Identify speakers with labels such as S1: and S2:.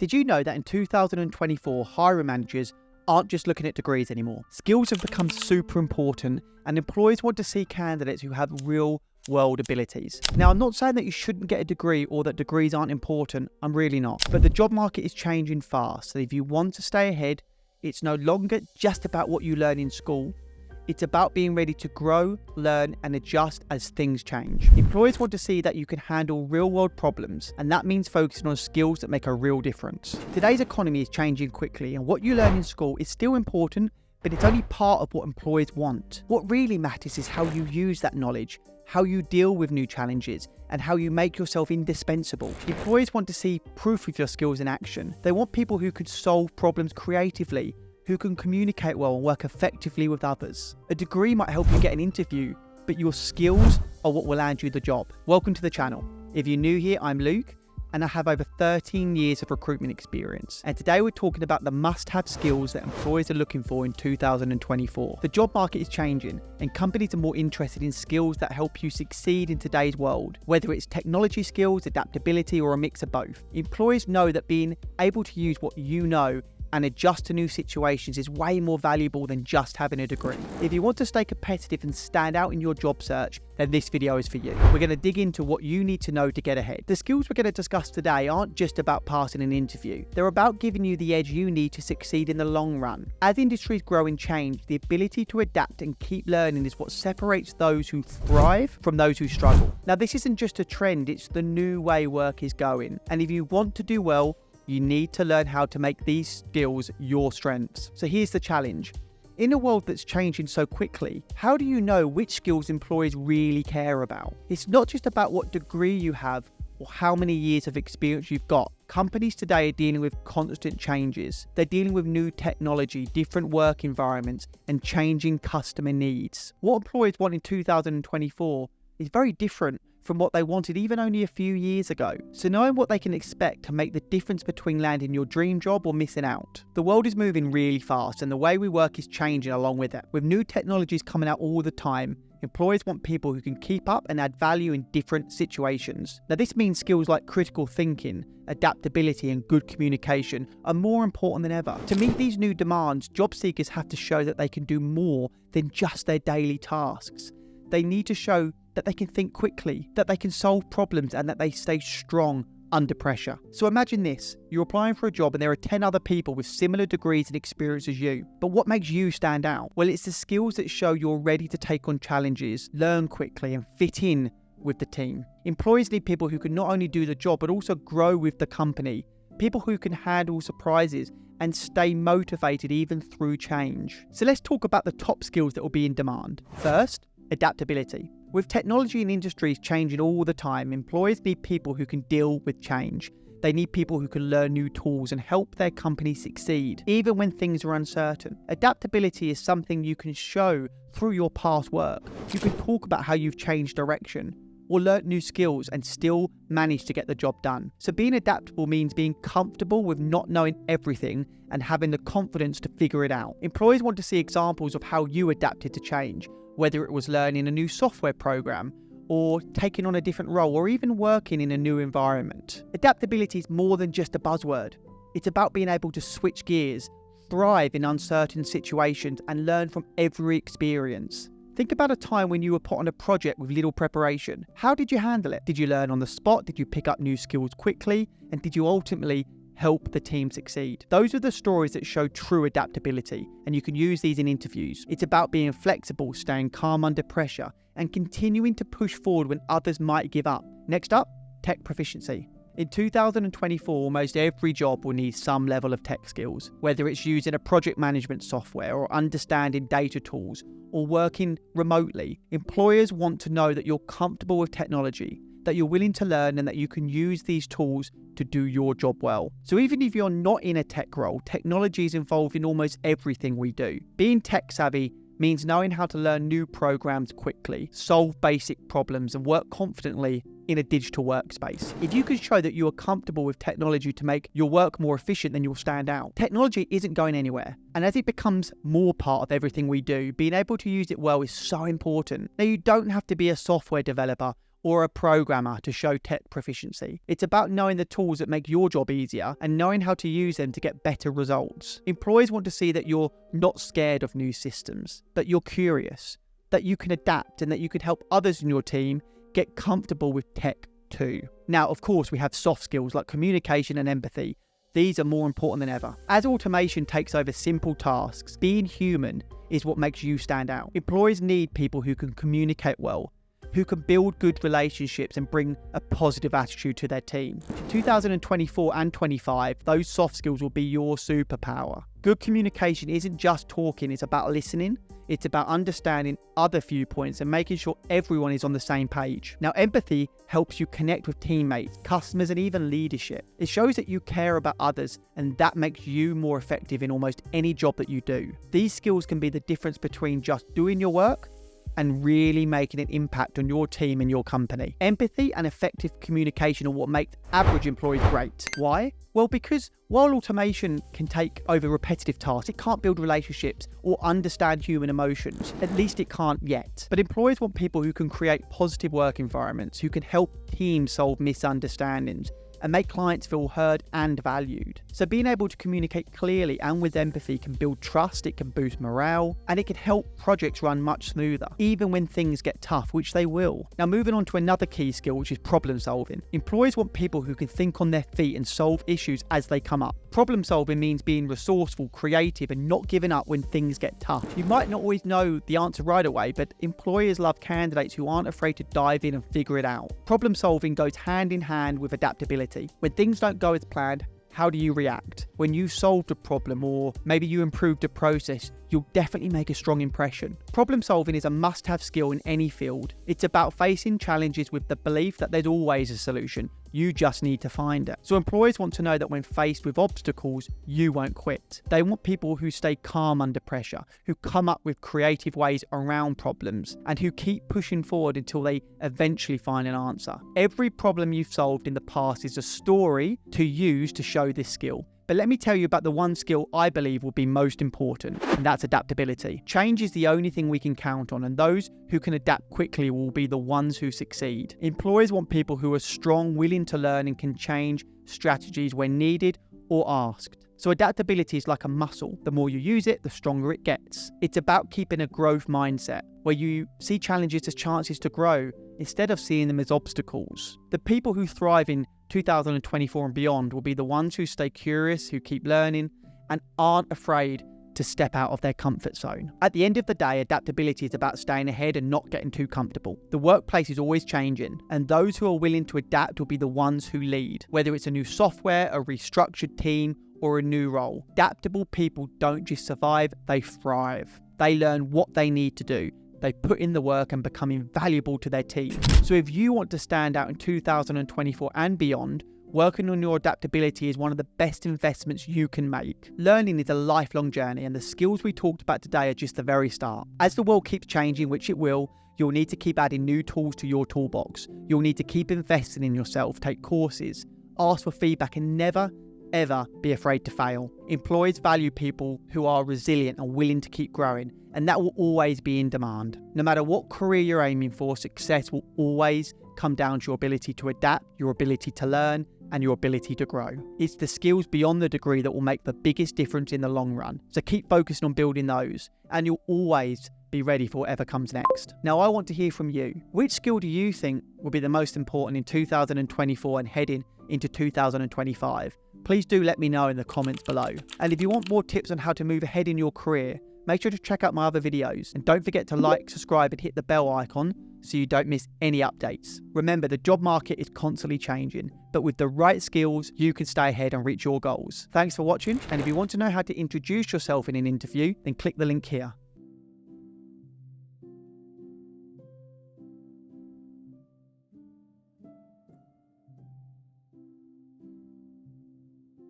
S1: Did you know that in 2024, hiring managers aren't just looking at degrees anymore? Skills have become super important, and employers want to see candidates who have real world abilities. Now, I'm not saying that you shouldn't get a degree or that degrees aren't important. I'm really not. But the job market is changing fast. So if you want to stay ahead, it's no longer just about what you learn in school. It's about being ready to grow, learn, and adjust as things change. Employers want to see that you can handle real-world problems, and that means focusing on skills that make a real difference. Today's economy is changing quickly, and what you learn in school is still important, but it's only part of what employers want. What really matters is how you use that knowledge, how you deal with new challenges, and how you make yourself indispensable. Employers want to see proof of your skills in action. They want people who can solve problems creatively, who can communicate well and work effectively with others. A degree might help you get an interview, but your skills are what will land you the job. Welcome to the channel. If you're new here, I'm Luke, and I have over 13 years of recruitment experience. And today we're talking about the must-have skills that employers are looking for in 2024. The job market is changing, and companies are more interested in skills that help you succeed in today's world, whether it's technology skills, adaptability, or a mix of both. Employers know that being able to use what you know and adjust to new situations is way more valuable than just having a degree. If you want to stay competitive and stand out in your job search, then this video is for you. We're going to dig into what you need to know to get ahead. The skills we're going to discuss today aren't just about passing an interview. They're about giving you the edge you need to succeed in the long run. As industries grow and change, the ability to adapt and keep learning is what separates those who thrive from those who struggle. Now, this isn't just a trend, it's the new way work is going. And if you want to do well, you need to learn how to make these skills your strengths. So here's the challenge. In a world that's changing so quickly, how do you know which skills employers really care about? It's not just about what degree you have or how many years of experience you've got. Companies today are dealing with constant changes. They're dealing with new technology, different work environments, and changing customer needs. What employers want in 2024 is very different from what they wanted even only a few years ago. So knowing what they can expect can make the difference between landing your dream job or missing out. The world is moving really fast, and the way we work is changing along with it. With new technologies coming out all the time, employers want people who can keep up and add value in different situations. Now, this means skills like critical thinking, adaptability, and good communication are more important than ever. To meet these new demands, job seekers have to show that they can do more than just their daily tasks. They need to show that they can think quickly, that they can solve problems, and that they stay strong under pressure. So imagine this, you're applying for a job and there are 10 other people with similar degrees and experience as you. But what makes you stand out? Well, it's the skills that show you're ready to take on challenges, learn quickly, and fit in with the team. Employers need people who can not only do the job, but also grow with the company. People who can handle surprises and stay motivated even through change. So let's talk about the top skills that will be in demand. First, adaptability. With technology and industries changing all the time, employers need people who can deal with change. They need people who can learn new tools and help their company succeed, even when things are uncertain. Adaptability is something you can show through your past work. You can talk about how you've changed direction or learnt new skills and still manage to get the job done. So being adaptable means being comfortable with not knowing everything and having the confidence to figure it out. Employers want to see examples of how you adapted to change, whether it was learning a new software program or taking on a different role or even working in a new environment. Adaptability is more than just a buzzword. It's about being able to switch gears, thrive in uncertain situations, and learn from every experience. Think about a time when you were put on a project with little preparation. How did you handle it? Did you learn on the spot? Did you pick up new skills quickly? And did you ultimately help the team succeed? Those are the stories that show true adaptability, and you can use these in interviews. It's about being flexible, staying calm under pressure, and continuing to push forward when others might give up. Next up, tech proficiency. In 2024, almost every job will need some level of tech skills, whether it's using a project management software or understanding data tools or working remotely. Employers want to know that you're comfortable with technology, that you're willing to learn, and that you can use these tools to do your job well. So even if you're not in a tech role, technology is involved in almost everything we do. Being tech savvy means knowing how to learn new programs quickly, solve basic problems, and work confidently in a digital workspace. If you can show that you are comfortable with technology to make your work more efficient, then you'll stand out. Technology isn't going anywhere, and as it becomes more part of everything we do, being able to use it well is so important. Now, you don't have to be a software developer or a programmer to show tech proficiency. It's about knowing the tools that make your job easier and knowing how to use them to get better results. Employees want to see that you're not scared of new systems, but you're curious, that you can adapt and that you can help others in your team get comfortable with tech too. Now, of course, we have soft skills like communication and empathy. These are more important than ever. As automation takes over simple tasks, being human is what makes you stand out. Employees need people who can communicate well, who can build good relationships and bring a positive attitude to their team. In 2024 and 25, those soft skills will be your superpower. Good communication isn't just talking, it's about listening. It's about understanding other viewpoints and making sure everyone is on the same page. Now, empathy helps you connect with teammates, customers, and even leadership. It shows that you care about others, and that makes you more effective in almost any job that you do. These skills can be the difference between just doing your work and really making an impact on your team and your company. Empathy and effective communication are what make average employees great. Why? Well, because while automation can take over repetitive tasks, it can't build relationships or understand human emotions. At least it can't yet. But employers want people who can create positive work environments, who can help teams solve misunderstandings, and make clients feel heard and valued. So being able to communicate clearly and with empathy can build trust, it can boost morale, and it can help projects run much smoother, even when things get tough, which they will. Now, moving on to another key skill, which is problem solving. Employees want people who can think on their feet and solve issues as they come up. Problem solving means being resourceful, creative, and not giving up when things get tough. You might not always know the answer right away, but employers love candidates who aren't afraid to dive in and figure it out. Problem solving goes hand in hand with adaptability. When things don't go as planned, how do you react? When you solved a problem or maybe you improved a process, you'll definitely make a strong impression. Problem solving is a must-have skill in any field. It's about facing challenges with the belief that there's always a solution. You just need to find it. So employers want to know that when faced with obstacles, you won't quit. They want people who stay calm under pressure, who come up with creative ways around problems, and who keep pushing forward until they eventually find an answer. Every problem you've solved in the past is a story to use to show this skill. But let me tell you about the one skill I believe will be most important, and that's adaptability. Change is the only thing we can count on, and those who can adapt quickly will be the ones who succeed. Employers want people who are strong, willing to learn, and can change strategies when needed or asked. So adaptability is like a muscle. The more you use it, the stronger it gets. It's about keeping a growth mindset, where you see challenges as chances to grow instead of seeing them as obstacles. The people who thrive in 2024 and beyond will be the ones who stay curious, who keep learning, and aren't afraid to step out of their comfort zone. At the end of the day, adaptability is about staying ahead and not getting too comfortable. The workplace is always changing, and those who are willing to adapt will be the ones who lead, whether it's a new software, a restructured team, or a new role. Adaptable people don't just survive, they thrive. They learn what they need to do. They put in the work and become invaluable to their team. So if you want to stand out in 2024 and beyond, working on your adaptability is one of the best investments you can make. Learning is a lifelong journey, and the skills we talked about today are just the very start. As the world keeps changing, which it will, you'll need to keep adding new tools to your toolbox. You'll need to keep investing in yourself, take courses, ask for feedback, and never, ever be afraid to fail. Employers value people who are resilient and willing to keep growing, and that will always be in demand. No matter what career you're aiming for, success will always come down to your ability to adapt, your ability to learn, and your ability to grow. It's the skills beyond the degree that will make the biggest difference in the long run. So keep focusing on building those, and you'll always be ready for whatever comes next. Now, I want to hear from you. Which skill do you think will be the most important in 2024 and heading into 2025? Please do let me know in the comments below. And if you want more tips on how to move ahead in your career, make sure to check out my other videos. And don't forget to like, subscribe, and hit the bell icon so you don't miss any updates. Remember, the job market is constantly changing, but with the right skills, you can stay ahead and reach your goals. Thanks for watching. And if you want to know how to introduce yourself in an interview, then click the link here.